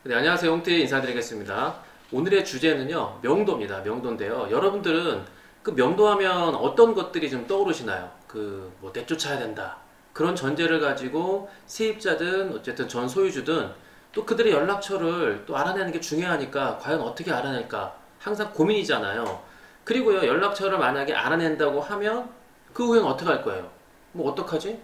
네, 안녕하세요. 홍태 인사드리겠습니다. 오늘의 주제는요, 명도입니다. 명도인데요. 여러분들은 그 명도하면 어떤 것들이 좀 떠오르시나요? 뭐 내쫓아야 된다. 그런 전제를 가지고 세입자든 어쨌든 전 소유주든 또 그들의 연락처를 또 알아내는 게 중요하니까 과연 어떻게 알아낼까? 항상 고민이잖아요. 그리고요, 연락처를 만약에 알아낸다고 하면 그 후에는 어떻게 할 거예요? 뭐 어떡하지?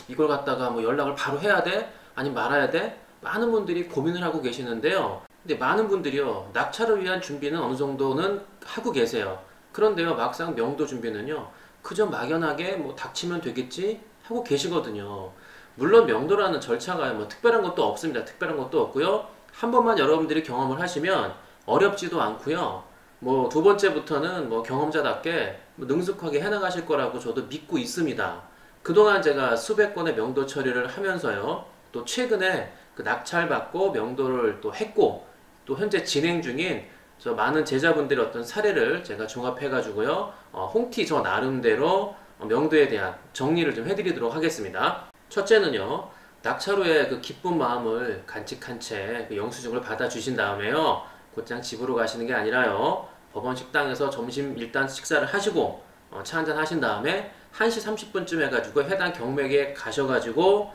이걸 갖다가 뭐 연락을 바로 해야 돼? 아니면 말아야 돼? 많은 분들이 고민을 하고 계시는데요. 근데 많은 분들이요, 낙찰을 위한 준비는 어느 정도는 하고 계세요. 그런데요, 막상 명도 준비는요, 그저 막연하게 뭐 닥치면 되겠지 하고 계시거든요. 물론 명도라는 절차가 뭐 특별한 것도 없습니다. 특별한 것도 없고요. 한 번만 여러분들이 경험을 하시면 어렵지도 않고요. 뭐 두 번째부터는 뭐 경험자답게 뭐 능숙하게 해나가실 거라고 저도 믿고 있습니다. 그동안 제가 수백 건의 명도 처리를 하면서요. 또 최근에 그 낙찰받고 명도를 또 했고 또 현재 진행 중인 저 많은 제자분들의 어떤 사례를 제가 종합해가지고요. 홍티 저 나름대로 명도에 대한 정리를 좀 해드리도록 하겠습니다. 첫째는요. 낙찰 후에 그 기쁜 마음을 간직한 채 그 영수증을 받아주신 다음에요. 곧장 집으로 가시는 게 아니라요. 법원 식당에서 점심 일단 식사를 하시고 차 한잔 하신 다음에 1시 30분쯤 해가지고 해당 경매에 가셔가지고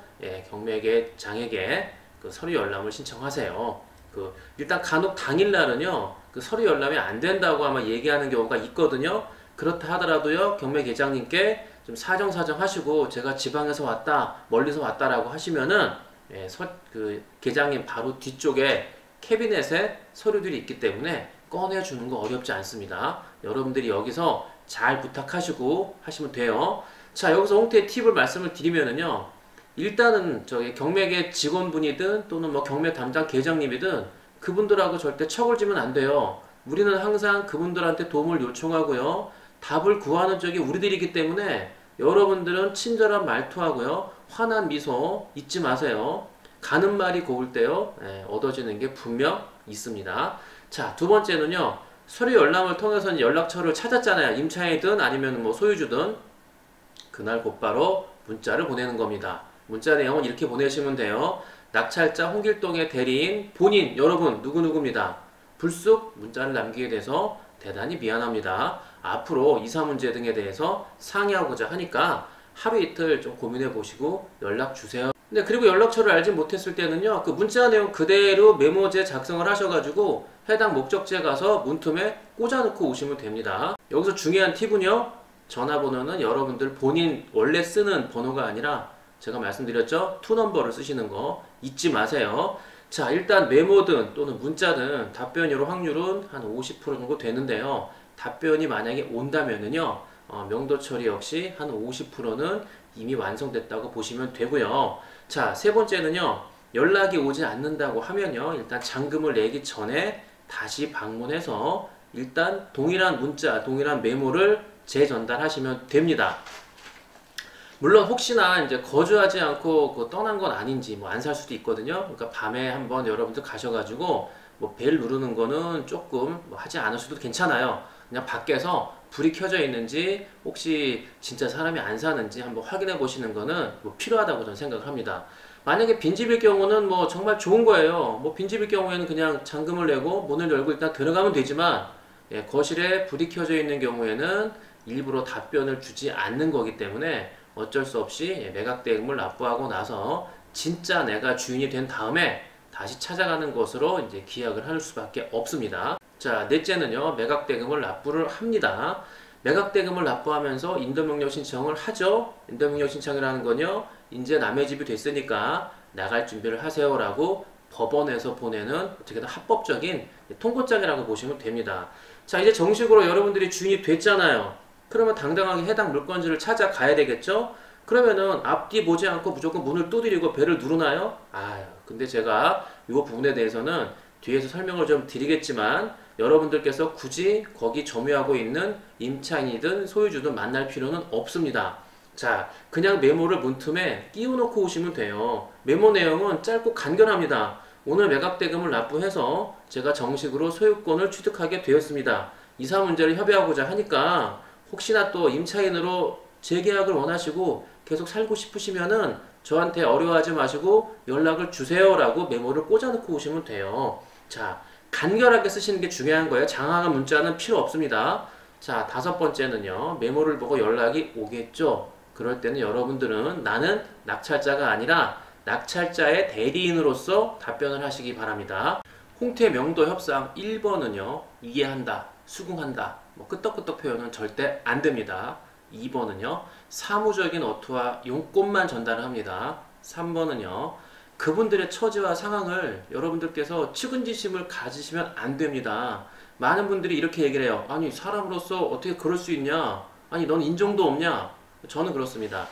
경매계 장에게 그 서류 열람을 신청하세요. 일단 간혹 당일날은요 그 서류 열람이 안 된다고 아마 얘기하는 경우가 있거든요. 그렇다 하더라도요 경매계장님께 좀 사정사정 하시고 제가 지방에서 왔다 멀리서 왔다라고 하시면은 그 계장님 바로 뒤쪽에 캐비넷에 서류들이 있기 때문에 꺼내주는 거 어렵지 않습니다. 여러분들이 여기서 잘 부탁하시고 하시면 돼요. 자, 여기서 홍태의 팁을 말씀을 드리면은요. 일단은 저기 경매계 직원분이든 또는 뭐 경매 담당 계장님이든 그분들하고 절대 척을 지면 안 돼요. 우리는 항상 그분들한테 도움을 요청하고요. 답을 구하는 쪽이 우리들이기 때문에 여러분들은 친절한 말투하고요. 환한 미소 잊지 마세요. 가는 말이 고울 때요. 얻어지는 게 분명 있습니다. 자, 두 번째는요. 서류 열람을 통해서 연락처를 찾았잖아요. 임차인이든 아니면 뭐 소유주든 그날 곧바로 문자를 보내는 겁니다. 문자 내용은 이렇게 보내시면 돼요. 낙찰자 홍길동의 대리인 본인 여러분 누구누구입니다. 불쑥 문자를 남기게 돼서 대단히 미안합니다. 앞으로 이사 문제 등에 대해서 상의하고자 하니까 하루 이틀 좀 고민해 보시고 연락 주세요. 네, 그리고 연락처를 알지 못했을 때는요, 그 문자 내용 그대로 메모지에 작성을 하셔가지고 해당 목적지에 가서 문틈에 꽂아놓고 오시면 됩니다. 여기서 중요한 팁은요, 전화번호는 여러분들 본인 원래 쓰는 번호가 아니라 제가 말씀드렸죠, 투넘버를 쓰시는 거 잊지 마세요. 자, 일단 메모든 또는 문자든 답변으로 확률은 한 50% 정도 되는데요. 답변이 만약에 온다면은요, 명도 처리 역시 한 50%는 이미 완성됐다고 보시면 되고요. 자, 세 번째는요. 연락이 오지 않는다고 하면요. 일단 잔금을 내기 전에 다시 방문해서 일단 동일한 문자, 동일한 메모를 재전달하시면 됩니다. 물론 혹시나 이제 거주하지 않고 떠난 건 아닌지 뭐 안 살 수도 있거든요. 그러니까 밤에 한번 여러분들 가셔가지고 뭐 벨 누르는 거는 조금 뭐 하지 않으셔도 괜찮아요. 그냥 밖에서 불이 켜져 있는지 혹시 진짜 사람이 안 사는지 한번 확인해 보시는 거는 뭐 필요하다고 저는 생각을 합니다. 만약에 빈집일 경우는 뭐 정말 좋은 거예요. 뭐 빈집일 경우에는 그냥 잔금을 내고 문을 열고 일단 들어가면 되지만 거실에 불이 켜져 있는 경우에는 일부러 답변을 주지 않는 거기 때문에 어쩔 수 없이 매각대금을 납부하고 나서 진짜 내가 주인이 된 다음에 다시 찾아가는 것으로 이제 기약을 할 수밖에 없습니다. 자, 넷째는요, 매각대금을 납부를 합니다. 매각대금을 납부하면서 임대명령 신청을 하죠. 임대명령 신청이라는 건요, 이제 남의 집이 됐으니까 나갈 준비를 하세요라고 법원에서 보내는 어떻게든 합법적인 통보장이라고 보시면 됩니다. 자, 이제 정식으로 여러분들이 주인이 됐잖아요. 그러면 당당하게 해당 물건지를 찾아가야 되겠죠? 그러면은 앞뒤 보지 않고 무조건 문을 두드리고 벨을 누르나요? 근데 제가 이 부분에 대해서는 뒤에서 설명을 좀 드리겠지만 여러분들께서 굳이 거기 점유하고 있는 임차인이든 소유주든 만날 필요는 없습니다. 자, 그냥 메모를 문틈에 끼워놓고 오시면 돼요. 메모 내용은 짧고 간결합니다. 오늘 매각대금을 납부해서 제가 정식으로 소유권을 취득하게 되었습니다. 이사 문제를 협의하고자 하니까 혹시나 또 임차인으로 재계약을 원하시고 계속 살고 싶으시면은 저한테 어려워하지 마시고 연락을 주세요라고 메모를 꽂아놓고 오시면 돼요. 자, 간결하게 쓰시는 게 중요한 거예요. 장황한 문자는 필요 없습니다. 자, 5번째는요. 메모를 보고 연락이 오겠죠. 그럴 때는 여러분들은 나는 낙찰자가 아니라 낙찰자의 대리인으로서 답변을 하시기 바랍니다. 홍태 명도 협상 1번은요. 이해한다, 수긍한다, 뭐 끄떡끄떡 표현은 절대 안 됩니다. 2번은요. 사무적인 어투와 용건만 전달을 합니다. 3번은요. 그분들의 처지와 상황을 여러분들께서 측은지심을 가지시면 안 됩니다. 많은 분들이 이렇게 얘기를 해요. 아니 사람으로서 어떻게 그럴 수 있냐? 아니 넌 인정도 없냐? 저는 그렇습니다.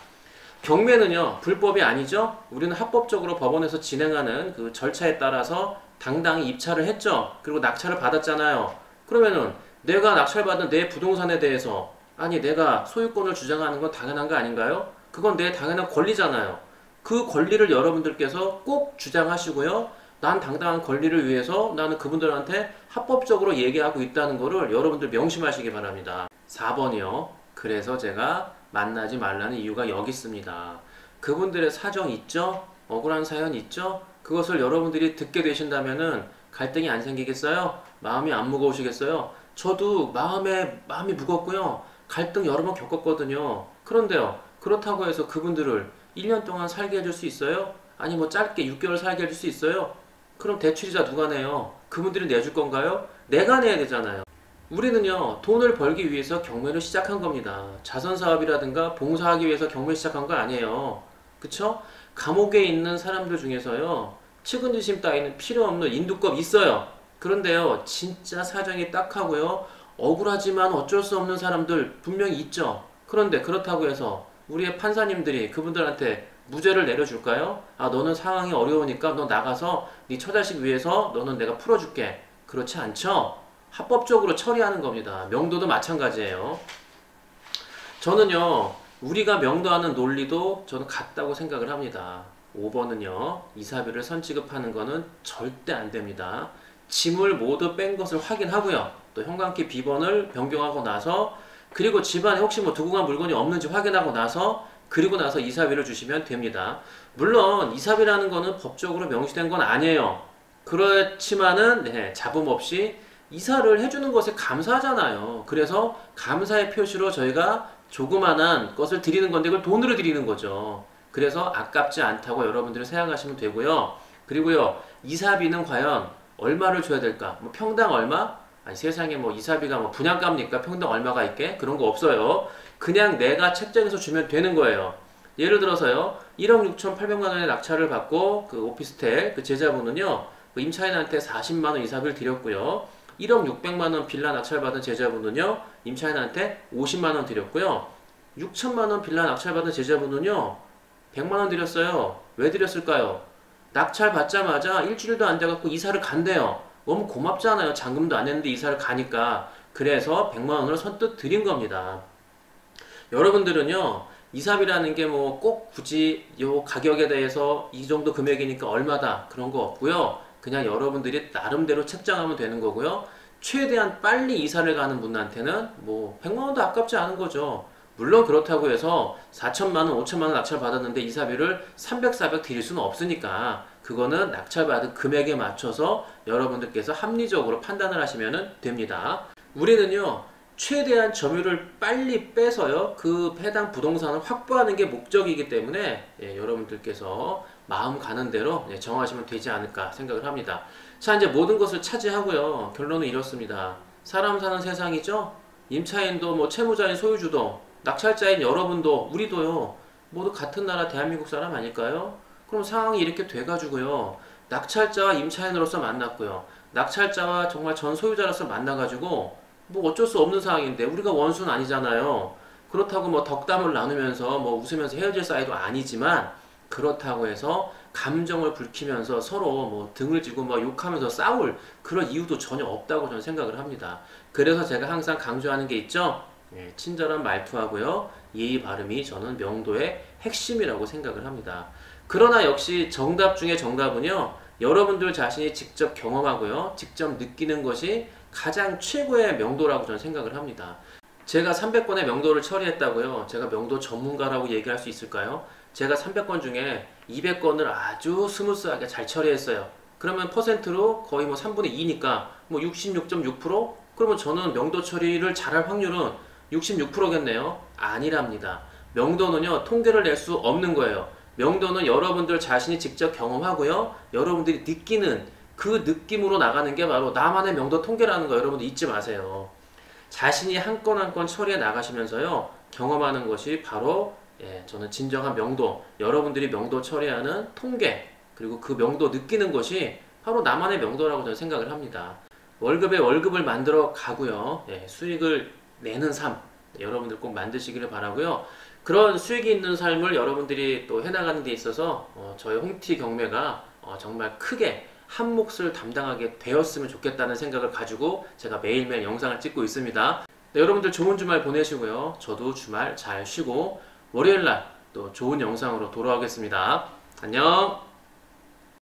경매는요 불법이 아니죠. 우리는 합법적으로 법원에서 진행하는 그 절차에 따라서 당당히 입찰을 했죠. 그리고 낙찰을 받았잖아요. 그러면은 내가 낙찰받은 내 부동산에 대해서 아니 내가 소유권을 주장하는 건 당연한 거 아닌가요? 그건 내 당연한 권리잖아요. 그 권리를 여러분들께서 꼭 주장하시고요. 난 당당한 권리를 위해서 나는 그분들한테 합법적으로 얘기하고 있다는 거를 여러분들 명심하시기 바랍니다. 4번이요. 그래서 제가 만나지 말라는 이유가 여기 있습니다. 그분들의 사정 있죠? 억울한 사연 있죠? 그것을 여러분들이 듣게 되신다면은 갈등이 안 생기겠어요? 마음이 안 무거우시겠어요? 저도 마음이 무겁고요. 갈등 여러 번 겪었거든요. 그런데요. 그렇다고 해서 그분들을 1년 동안 살게 해줄 수 있어요? 아니 뭐 짧게 6개월 살게 해줄 수 있어요? 그럼 대출이자 누가 내요? 그분들이 내줄 건가요? 내가 내야 되잖아요. 우리는요 돈을 벌기 위해서 경매를 시작한 겁니다. 자선사업이라든가 봉사하기 위해서 경매 시작한 거 아니에요. 그쵸? 감옥에 있는 사람들 중에서요 측은지심 따위는 필요 없는 인두껍 있어요. 그런데요 진짜 사정이 딱하고요 억울하지만 어쩔 수 없는 사람들 분명히 있죠. 그런데 그렇다고 해서 우리의 판사님들이 그분들한테 무죄를 내려줄까요? 아 너는 상황이 어려우니까 너 나가서 네 처자식 위해서 너는 내가 풀어줄게. 그렇지 않죠? 합법적으로 처리하는 겁니다. 명도도 마찬가지예요. 저는요 우리가 명도하는 논리도 저는 같다고 생각을 합니다. 5번은요 이사비를 선취급하는 거는 절대 안 됩니다. 짐을 모두 뺀 것을 확인하고요. 또 현관키 비번을 변경하고 나서 그리고 집안에 혹시 뭐 두고 간 물건이 없는지 확인하고 나서 그리고 나서 이사비를 주시면 됩니다. 물론 이사비라는 거는 법적으로 명시된 건 아니에요. 그렇지만은 네, 잡음 없이 이사를 해주는 것에 감사하잖아요. 그래서 감사의 표시로 저희가 조그만한 것을 드리는 건데 그걸 돈으로 드리는 거죠. 그래서 아깝지 않다고 여러분들이 생각하시면 되고요. 그리고요 이사비는 과연 얼마를 줘야 될까? 뭐 평당 얼마? 아니 세상에 뭐 이사비가 뭐 분양가입니까? 평당 얼마가 있게? 그런 거 없어요. 그냥 내가 책정해서 주면 되는 거예요. 예를 들어서요 1억 6,800만 원의 낙찰을 받고 그 오피스텔 그 제자분은요 그 임차인한테 40만 원 이사비를 드렸고요 1억 600만 원 빌라 낙찰 받은 제자분은요 임차인한테 50만 원 드렸고요 6천만 원 빌라 낙찰 받은 제자분은요 100만 원 드렸어요. 왜 드렸을까요? 낙찰 받자마자 일주일도 안 돼갖고 이사를 간대요. 너무 고맙잖아요. 잔금도 안 했는데 이사를 가니까. 그래서 100만 원을 선뜻 드린 겁니다. 여러분들은요 이사비라는 게 뭐 꼭 굳이 요 가격에 대해서 이 정도 금액이니까 얼마다 그런 거 없고요. 그냥 여러분들이 나름대로 책정하면 되는 거고요. 최대한 빨리 이사를 가는 분한테는 뭐 100만 원도 아깝지 않은 거죠. 물론 그렇다고 해서 4천만 원, 5천만 원 낙찰 받았는데 이사비를 300, 400 드릴 수는 없으니까 그거는 낙찰받은 금액에 맞춰서 여러분들께서 합리적으로 판단을 하시면 됩니다. 우리는요 최대한 점유율을 빨리 빼서요 그 해당 부동산을 확보하는 게 목적이기 때문에 여러분들께서 마음 가는 대로 정하시면 되지 않을까 생각을 합니다. 자 이제 모든 것을 차지하고요 결론은 이렇습니다. 사람 사는 세상이죠. 임차인도 뭐 채무자인 소유주도 낙찰자인 여러분도 우리도요 모두 같은 나라 대한민국 사람 아닐까요? 그럼 상황이 이렇게 돼가지고요 낙찰자와 임차인으로서 만났고요 낙찰자와 정말 전 소유자로서 만나가지고 뭐 어쩔 수 없는 상황인데 우리가 원수는 아니잖아요. 그렇다고 뭐 덕담을 나누면서 뭐 웃으면서 헤어질 사이도 아니지만 그렇다고 해서 감정을 불키면서 서로 뭐 등을 쥐고 막 욕하면서 싸울 그런 이유도 전혀 없다고 저는 생각을 합니다. 그래서 제가 항상 강조하는 게 있죠. 친절한 말투하고요 예의 발음이 저는 명도의 핵심이라고 생각을 합니다. 그러나 역시 정답 중에 정답은요 여러분들 자신이 직접 경험하고요 직접 느끼는 것이 가장 최고의 명도라고 저는 생각을 합니다. 제가 300건의 명도를 처리했다고요 제가 명도 전문가라고 얘기할 수 있을까요? 제가 300건 중에 200건을 아주 스무스하게 잘 처리했어요. 그러면 퍼센트로 거의 뭐 3분의 2니까 뭐 66.6%? 그러면 저는 명도 처리를 잘할 확률은 66%겠네요. 아니랍니다. 명도는요, 통계를 낼 수 없는 거예요. 명도는 여러분들 자신이 직접 경험하고요, 여러분들이 느끼는 그 느낌으로 나가는 게 바로 나만의 명도 통계라는 거 여러분들 잊지 마세요. 자신이 한 건 한 건 처리해 나가시면서요, 경험하는 것이 바로 저는 진정한 명도, 여러분들이 명도 처리하는 통계, 그리고 그 명도 느끼는 것이 바로 나만의 명도라고 저는 생각을 합니다. 월급에 월급을 만들어 가고요, 수익을 내는 삶, 여러분들 꼭 만드시기를 바라고요. 그런 수익이 있는 삶을 여러분들이 또 해나가는 데 있어서 저의 홍티 경매가 정말 크게 한 몫을 담당하게 되었으면 좋겠다는 생각을 가지고 제가 매일매일 영상을 찍고 있습니다. 네, 여러분들 좋은 주말 보내시고요. 저도 주말 잘 쉬고 월요일날 또 좋은 영상으로 돌아오겠습니다. 안녕.